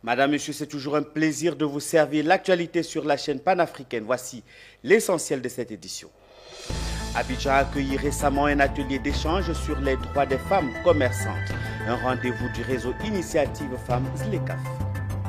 Madame, Monsieur, c'est toujours un plaisir de vous servir l'actualité sur la chaîne panafricaine. Voici l'essentiel de cette édition. Abidjan a accueilli récemment un atelier d'échange sur les droits des femmes commerçantes. Un rendez-vous du réseau Initiative Femmes ZLECAF.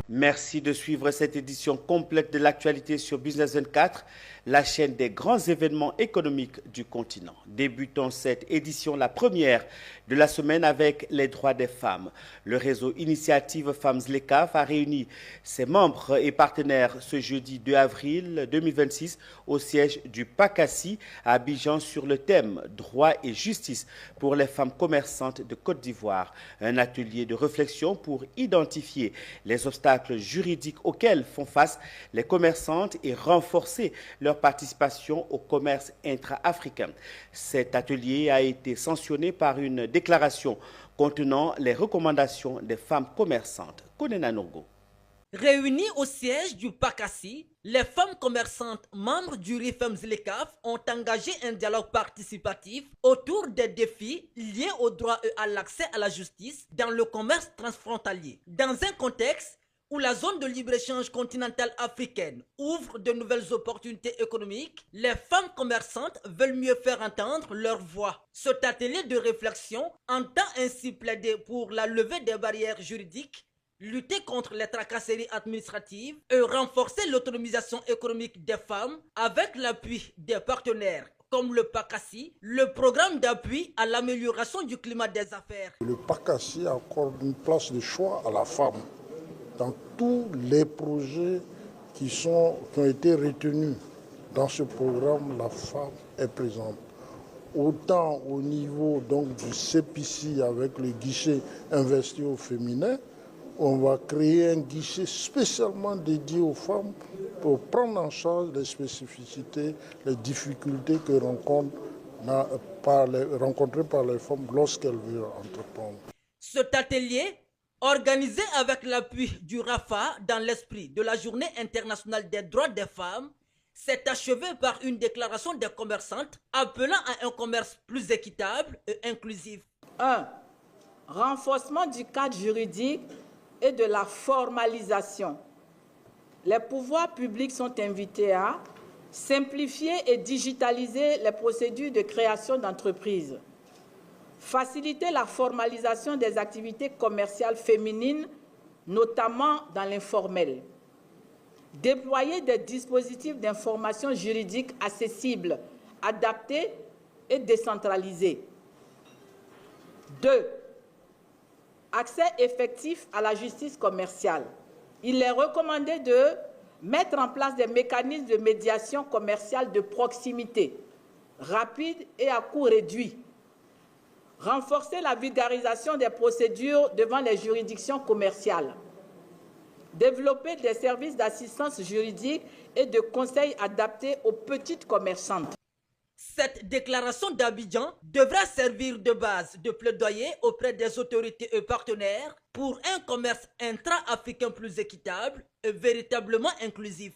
Merci de suivre cette édition complète de l'actualité sur Business 24, la chaîne des grands événements économiques du continent. Débutons cette édition, la première de la semaine, avec les droits des femmes. Le réseau Initiative Femmes ZLECAF a réuni ses membres et partenaires ce jeudi 2 avril 2026 au siège du PACASI à Abidjan sur le thème « Droit et justice pour les femmes commerçantes de Côte d'Ivoire ». Un atelier de réflexion pour identifier les obstacles juridiques auxquels font face les commerçantes et renforcer leur participation au commerce intra-africain. Cet atelier a été sanctionné par une déclaration contenant les recommandations des femmes commerçantes. Konena Nogo. Réunies au siège du PACASI, les femmes commerçantes membres du RIFEM ZLECAF ont engagé un dialogue participatif autour des défis liés au droit et à l'accès à la justice dans le commerce transfrontalier. Dans un contexte où la zone de libre-échange continentale africaine ouvre de nouvelles opportunités économiques, les femmes commerçantes veulent mieux faire entendre leur voix. Cet atelier de réflexion entend ainsi plaider pour la levée des barrières juridiques, lutter contre les tracasseries administratives et renforcer l'autonomisation économique des femmes avec l'appui des partenaires comme le PACASI, le programme d'appui à l'amélioration du climat des affaires. Le PACASI accorde une place de choix à la femme dans tous les projets qui ont été retenus. Dans ce programme, la femme est présente. Autant au niveau donc, du CPC avec le guichet investi au féminin, on va créer un guichet spécialement dédié aux femmes pour prendre en charge les spécificités, les difficultés que rencontrées par les femmes lorsqu'elles veulent entreprendre. Cet atelier, organisé avec l'appui du RAFA dans l'esprit de la Journée internationale des droits des femmes, s'est achevé par une déclaration des commerçantes appelant à un commerce plus équitable et inclusif. 1. Renforcement du cadre juridique et de la formalisation. Les pouvoirs publics sont invités à simplifier et digitaliser les procédures de création d'entreprises, faciliter la formalisation des activités commerciales féminines, notamment dans l'informel, déployer des dispositifs d'information juridique accessibles, adaptés et décentralisés. 2. Accès effectif à la justice commerciale. Il est recommandé de mettre en place des mécanismes de médiation commerciale de proximité, rapides et à coût réduit. Renforcer la vulgarisation des procédures devant les juridictions commerciales. Développer des services d'assistance juridique et de conseils adaptés aux petites commerçantes. Cette déclaration d'Abidjan devra servir de base de plaidoyer auprès des autorités et partenaires pour un commerce intra-africain plus équitable et véritablement inclusif.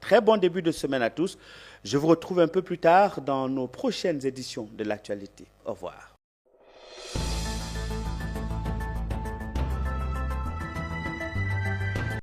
Très bon début de semaine à tous. Je vous retrouve un peu plus tard dans nos prochaines éditions de l'actualité. Au revoir.